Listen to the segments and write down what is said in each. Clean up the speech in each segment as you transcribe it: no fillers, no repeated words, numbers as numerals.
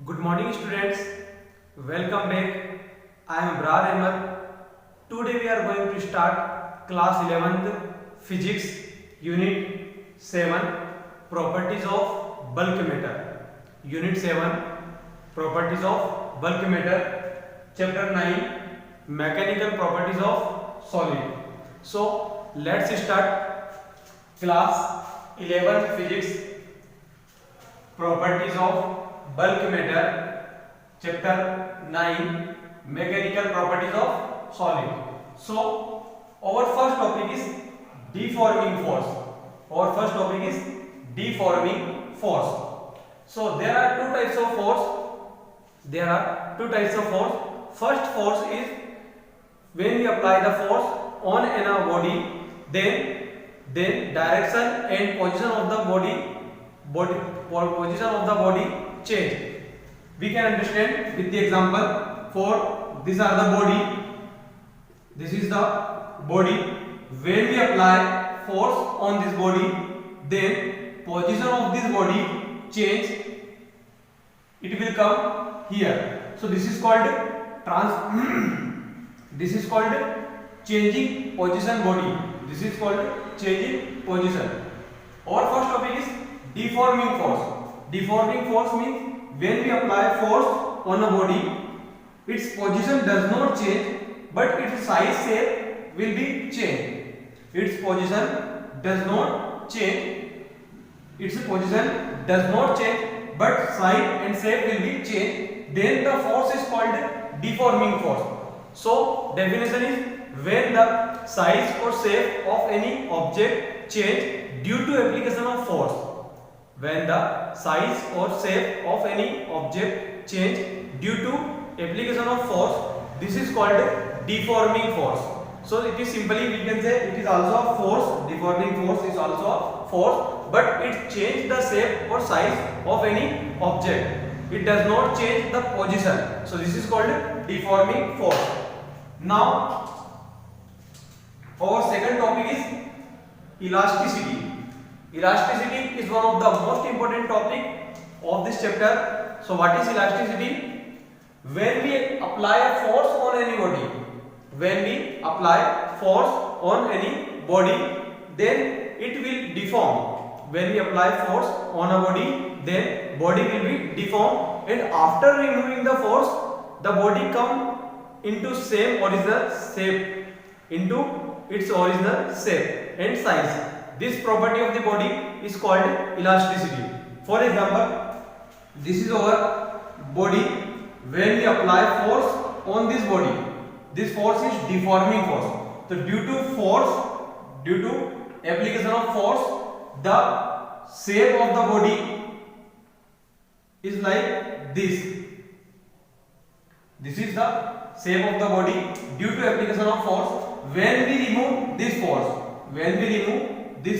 Good morning students, welcome back. I am Abrar Ahmed. Today we are going to start class 11th physics unit 7 properties of bulk matter. Unit 7 properties of bulk matter, chapter 9 mechanical properties of solid. So let's start class 11 physics properties of bulk matter, chapter 9 mechanical properties of solid. So our first topic is deforming force. Our first topic is deforming force. So there are two types of force. First force is when we apply the force on a body, then direction and position of the body change. We can understand with the example. For these are the body, this is the body. When we apply force on this body, then position of this body change. It will come here. So this is called this is called changing position body. This is called changing position. Our first topic is deforming force. Deforming force means when we apply force on a body, its position does not change, but its size shape will be changed. Its position does not change. Its position does not change, but size and shape will be changed. Then the force is called deforming force. So definition is when the size or shape of any object change due to application of force. When the size or shape of any object change due to application of force, this is called deforming force. So it is simply we can say it is also a force. Deforming force is also a force, but it changes the shape or size of any object. It does not change the position. So this is called deforming force. Now our second topic is elasticity. Elasticity is one of the most important topic of this chapter. So what is elasticity? When we apply a force on any body, then it will deform. When we apply force on a body, then body will be deformed, and after removing the force, the body come into its original shape and size. This property of the body is called elasticity. For example, this is our body. When we apply force on this body, this force is deforming force. So due to application of force, the shape of the body is like this. This is the shape of the body due to application of force. When we remove this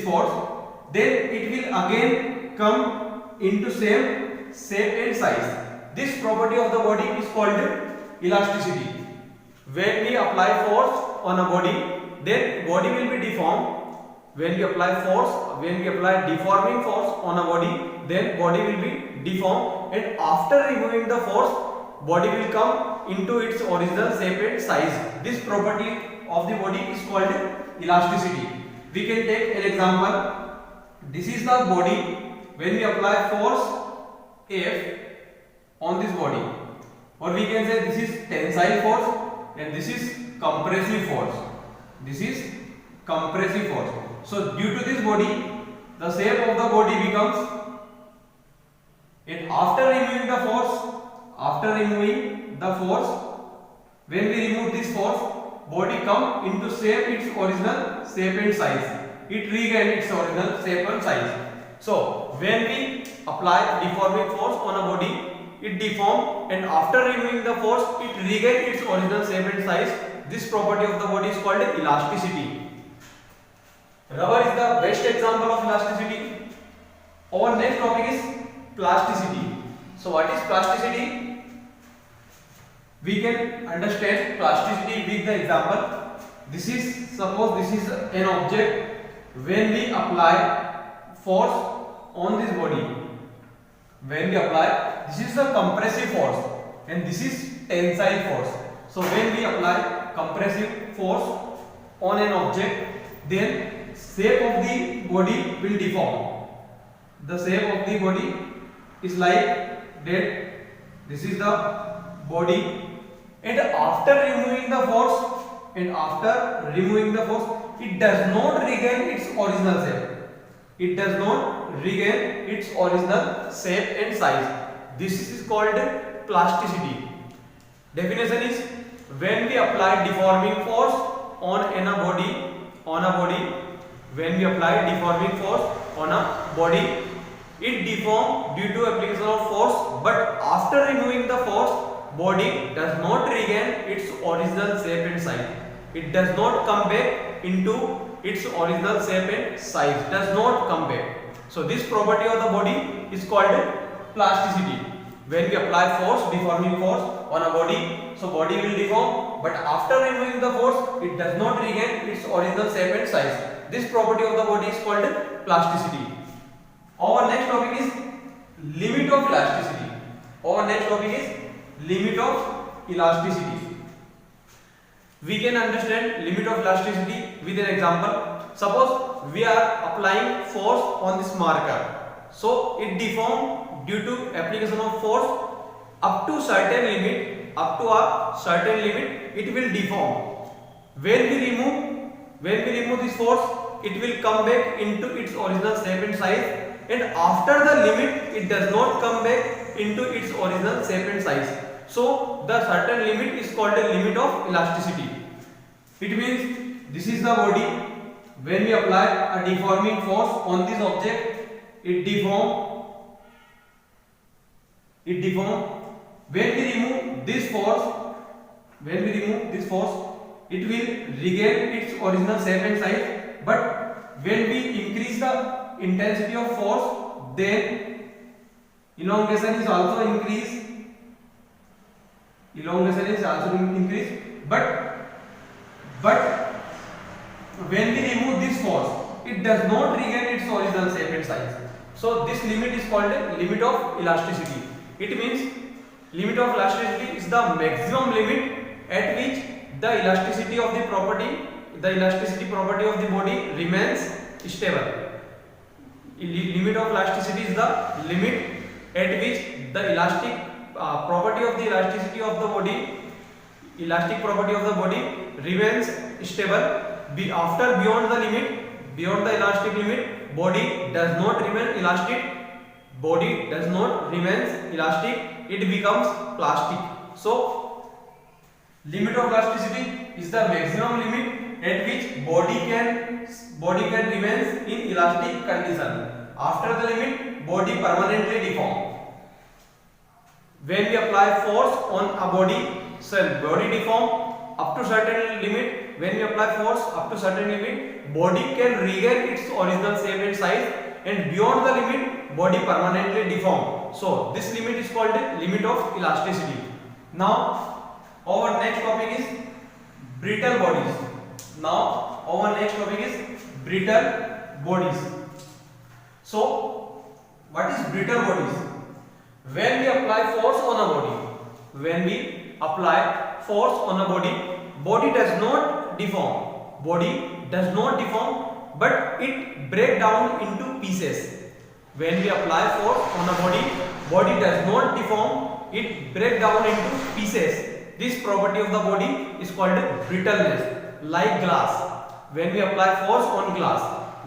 force, then it will again come into same shape and size. This property of the body is called elasticity. When we apply force on a body, then body will be deformed. When we apply deforming force on a body, then body will be deformed, and after removing the force, body will come into its original shape and size. This property of the body is called elasticity. We can take an example. This is the body. When we apply force F on this body, or we can say this is tensile force and this is compressive force. So due to this body, the shape of the body becomes, and after removing the force, when we remove this force, body come into its original shape and size. It regain its original shape and size. So when we apply deforming force on a body, it deform, and after removing the force, it regain its original shape and size. This property of the body is called elasticity. Rubber is the best example of elasticity. Our next topic is plasticity. So what is plasticity? We can understand plasticity with the example. Suppose this is an object. When we apply force on this body, when we apply this is the compressive force and this is tensile force. So when we apply compressive force on an object, then shape of the body will deform. The shape of the body is like that. This is the body, and after removing the force, it does not regain its original shape. It does not regain its original shape and size. This is called plasticity. Definition is, when we apply deforming force on a body, when we apply deforming force on a body, it deforms due to application of force, but after removing the force, body does not regain its original shape and size. It does not come back into its original shape and size. Does not come back. So this property of the body is called plasticity. When we apply force, deforming force on a body, so body will deform, but after removing the force, it does not regain its original shape and size. This property of the body is called plasticity. Our next topic is limit of elasticity. We can understand limit of elasticity with an example. Suppose we are applying force on this marker, so it deforms due to application of force up to a certain limit. It will deform. When we remove this force, it will come back into its original shape and size, and after the limit, it does not come back into its original shape and size. So the certain limit is called a limit of elasticity. It means this is the body. When we apply a deforming force on this object, it deforms. When we remove this force, it will regain its original shape and size. But when we increase the intensity of force, then elongation is also increased. But when we remove this force, it does not regain its original shape and size. So this limit is called a limit of elasticity. It means limit of elasticity is the maximum limit at which the elasticity property of the body remains stable. Limit of elasticity is the limit at which the elastic property of the elasticity of the body remains stable. Beyond the elastic limit, body does not remain elastic. It becomes plastic. So limit of elasticity is the maximum limit at which body can remain in elastic condition. After the limit, body permanently deform. When we apply force on a body, body deform up to certain limit. When we apply force up to certain limit, body can regain its original shape and size, and beyond the limit, body permanently deform. So this limit is called limit of elasticity. Now our next topic is brittle bodies. So what is brittle bodies? When we apply force on a body, body does not deform, but it breaks down into pieces. When we apply force on a body does not deform, it breaks down into pieces. This property of the body is called brittleness. Like glass, when we apply force on glass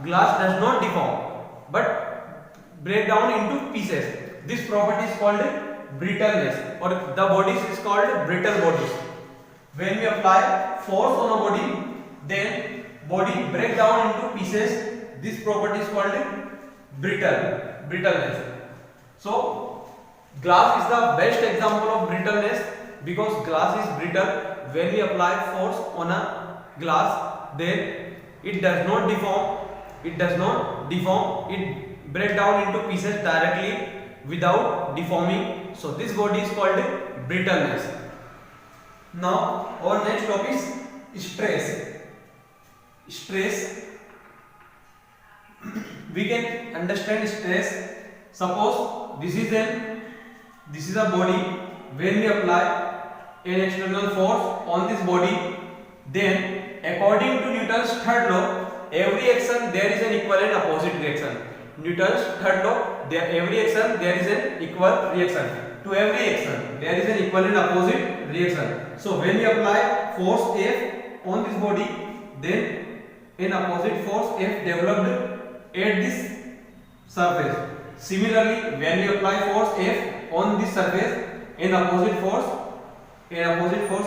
does not deform but break down into pieces. This property is called brittleness, or the bodies is called brittle bodies. When we apply force on a body, then body break down into pieces. This property is called brittleness. So glass is the best example of brittleness, because glass is brittle. When we apply force on a glass, then it does not deform. It break down into pieces directly without deforming. So this body is called brittleness. Now our next topic is stress. We can understand stress. Suppose this is an this is a body. When we apply an external force on this body, then according to Newton's third law, every action there is an equal and opposite reaction. Newton's third law, every action there is an equal reaction. To every action there is an equal and opposite reaction. So when we apply force F on this body, then an opposite force F developed at this surface. Similarly, when we apply force F on this surface, an opposite force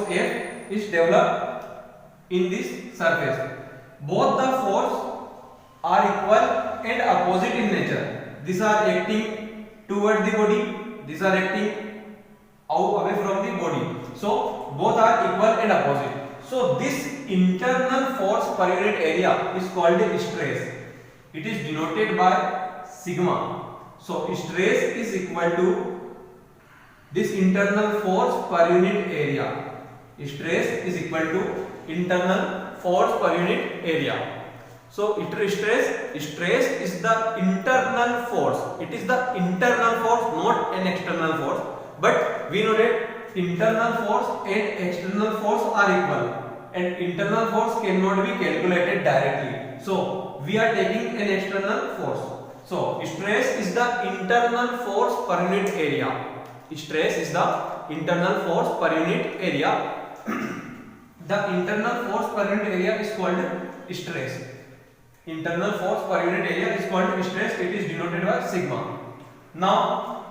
F is developed in this surface. Both the force are equal and opposite in nature. These are acting toward the body, these are acting away from the body. So both are equal and opposite. So this internal force per unit area is called stress. It is denoted by sigma. So stress is equal to this internal force per unit area. Stress is equal to internal force per unit area. So stress is the internal force. It is the internal force, not an external force. But we know that internal force and external force are equal, and internal force cannot be calculated directly. So we are taking an external force. So stress is the internal force per unit area. Stress is the internal force per unit area. The internal force per unit area is called stress. Internal force per unit area is called stress. It is denoted by sigma. Now,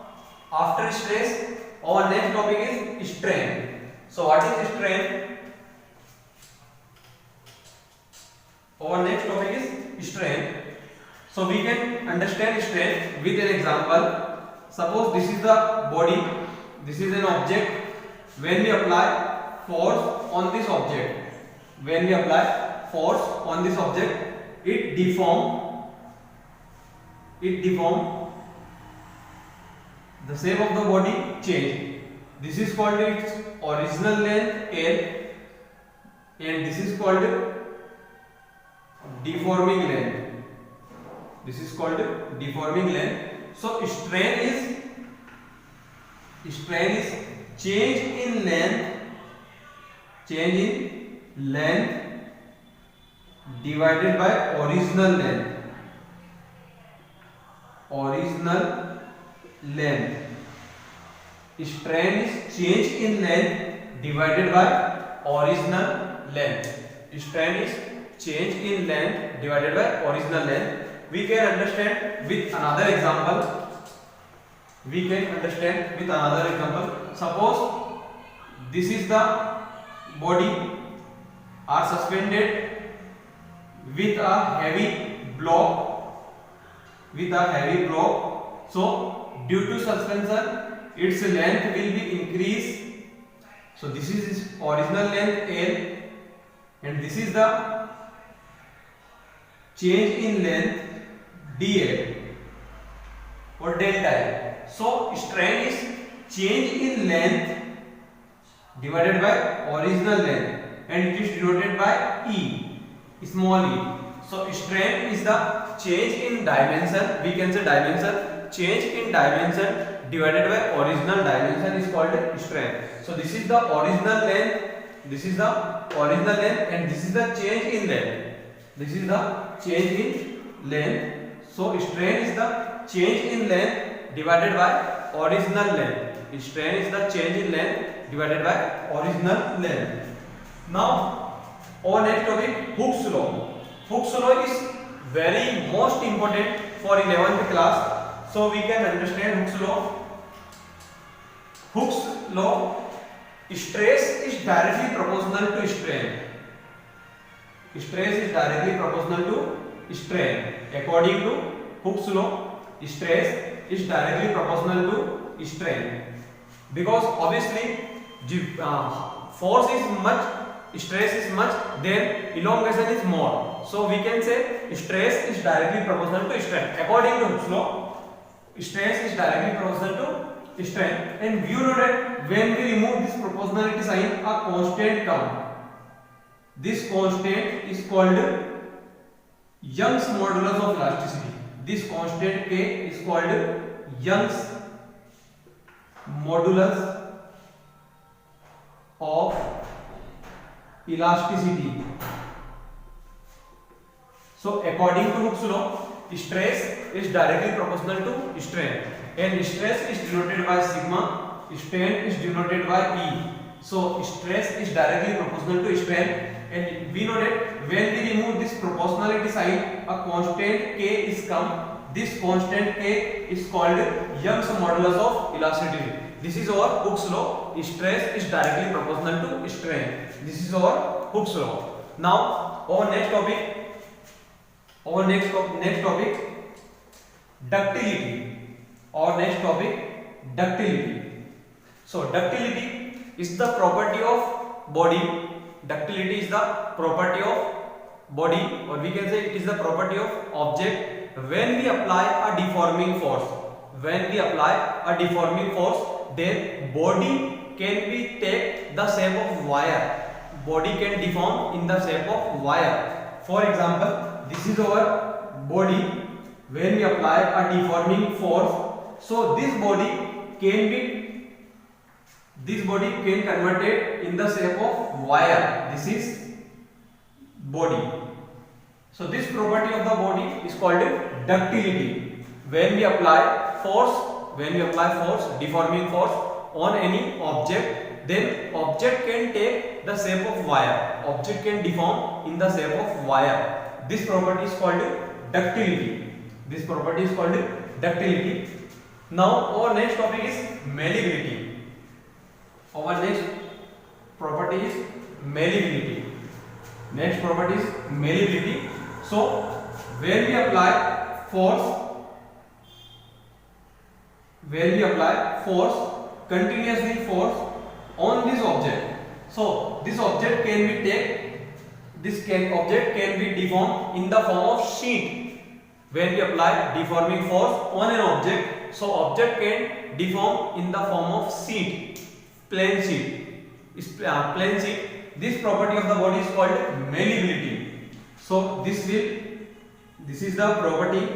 after stress, our next topic is strain. So, what is strain? Our next topic is strain. So, we can understand strain with an example. Suppose this is the body, this is an object. When we apply force on this object, it deform the shape of the body change. This is called its original length L, and this is called deforming length. So strain is change in length divided by original length. Strain is change in length divided by original length. We can understand with another example. Suppose this is the body are suspended with a heavy block. So due to suspension, its length will be increased. So this is its original length L, and this is the change in length dl or delta L. So strain is change in length divided by original length, and it is denoted by E, small e. So strain is the change in dimension. We can say dimension. Change in dimension divided by original dimension is called strain. So this is the original length. And this is the change in length. So strain is the change in length divided by original length. Now, our next topic, Hooke's law. Hooke's law is very most important for 11th class. So we can understand Hooke's law. Hooke's law, stress is directly proportional to strain. According to Hooke's law, stress is directly proportional to strain. Because obviously, force is much, stress is much, then elongation is more. So we can say stress is directly proportional to strain. According to Hooke's law, stress is directly proportional to strain. And you know that when we remove this proportionality sign, a constant comes. This constant is called Young's modulus of elasticity. This constant K is called Young's modulus of elasticity. So according to Hooke's law, stress is directly proportional to strain, and stress is denoted by sigma, strain is denoted by E. So stress is directly proportional to strain, and we know that when we remove this proportionality sign, a constant K is come. This constant K is called Young's modulus of elasticity. This is our Hooke's law. Stress is directly proportional to strain. This is our Hooke's law. Now our next topic, ductility. Our next topic, ductility. So ductility is the property of body. Ductility is the property of body, or we can say it is the property of object when we apply a deforming force. When we apply a deforming force, then body can be take the shape of wire. Body can deform in the shape of wire. For example, this is our body. When we apply a deforming force, so this body can converted in the shape of wire. This is body. So this property of the body is called ductility. When we apply force, deforming force on any object, then object can take the shape of wire. Object can deform in the shape of wire. This property is called ductility. This property is called ductility. Now our next topic is malleability. Our next property is malleability. Next property is malleability. So when we apply force, continuously force on this object, so this object can be deformed in the form of sheet. When we apply deforming force on an object, so object can deform in the form of sheet, plain sheet. This property of the body is called malleability. So this is the property.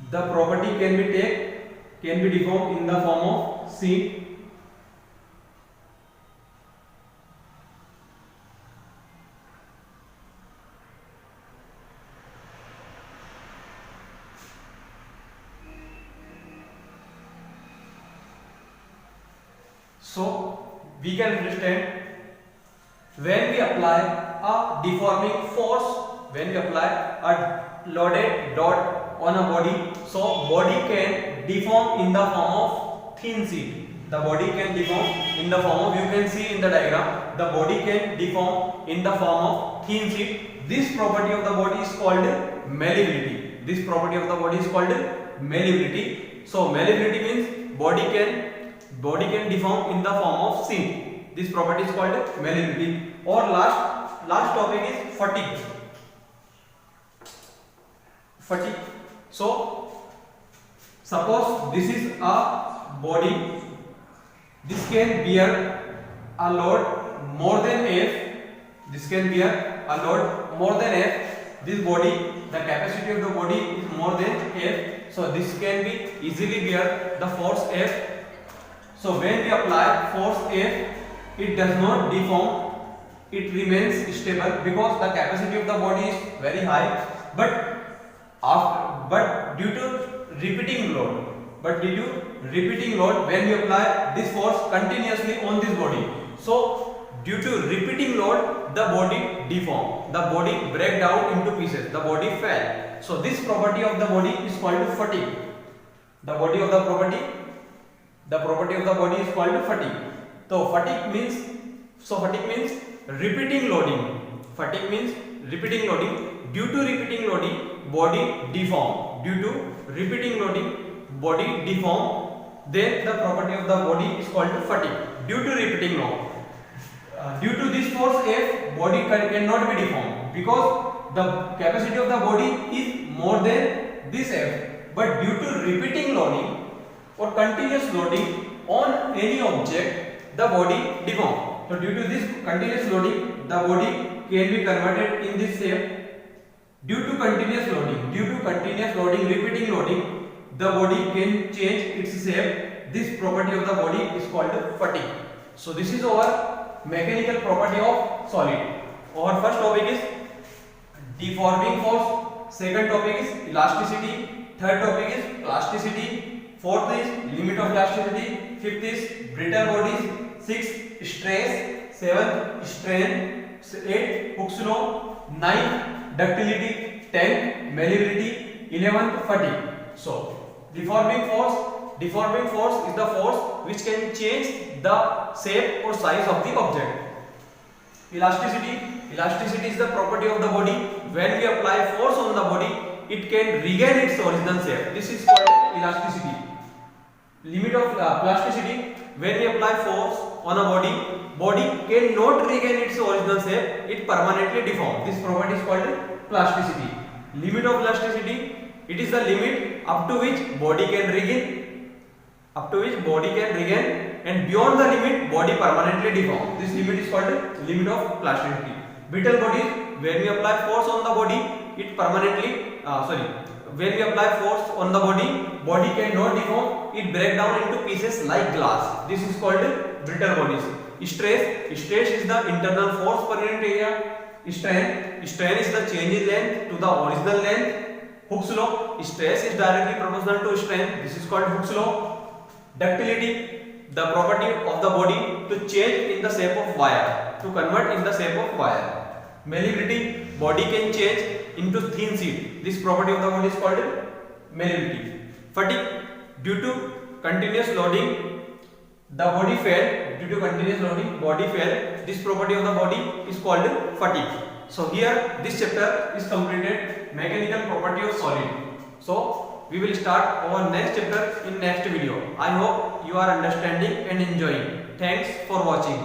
The property can be deformed in the form of sheet. So we can understand, when we apply a deforming force, when we apply a loaded dot on a body, so body can deform in the form of thin sheet. The body can deform in the form of, you can see in the diagram, the body can deform in the form of thin sheet. This property of the body is called malleability. This property of the body is called malleability. So malleability means body can deform in the form of sheet. This property is called malleability. Or last topic is fatigue. So suppose this is a body. This can bear a load more than F. This can bear a load more than F. This body, the capacity of the body is more than F. So this can be easily bear the force F. So when we apply force F, it does not deform, it remains stable because the capacity of the body is very high. But due to repeating load, when we apply this force continuously on this body, so due to repeating load, the body deform, the body break down into pieces, the body fell. So this property of the body is called fatigue. The property of the body is called fatigue. So fatigue means repeating loading. Fatigue means repeating loading. Due to repeating loading, body deform. Due to repeating loading, body deform. Then the property of the body is called fatigue. Due to repeating load. Due to this force F, body cannot be deformed because the capacity of the body is more than this F. But due to repeating loading or continuous loading on any object, the body deform. So due to this continuous loading, the body can be converted in this shape. Due to continuous loading, repeating loading, the body can change its shape. This property of the body is called fatigue. So this is our mechanical property of solid. Our first topic is deforming force, second topic is elasticity, third topic is plasticity, fourth is limit of elasticity, fifth is brittle bodies, sixth stress, seventh strain, eighth Hooke's law, ninth ductility, 10th malleability, 11th fatigue. So deforming force is the force which can change the shape or size of the object. Elasticity is the property of the body. When we apply force on the body, it can regain its original shape. This is called elasticity. Limit of plasticity: when we apply force on a body cannot regain its original shape, it permanently deforms. This property is called plasticity. Limit of elasticity: it is the limit up to which body can regain, and beyond the limit body permanently deforms. This limit is called limit of plasticity. Brittle bodies: when we apply force on the body, it permanently when we apply force on the body cannot deform, it break down into pieces like glass. This is called brittle bodies. Stress is the internal force per unit area. Strain is the change in length to the original length. Hooke's law: stress is directly proportional to strain. This is called Hooke's law. Ductility: the property of the body to change in the shape of wire, to convert in the shape of wire. Malleability: body can change into thin sheet. This property of the body is called malleability. Fatigue: due to continuous loading, the body fell. Due to continuous loading, body fell. This property of the body is called fatigue. So here this chapter is completed, mechanical property of solid. So we will start our next chapter in next video. I hope you are understanding and enjoying. Thanks for watching.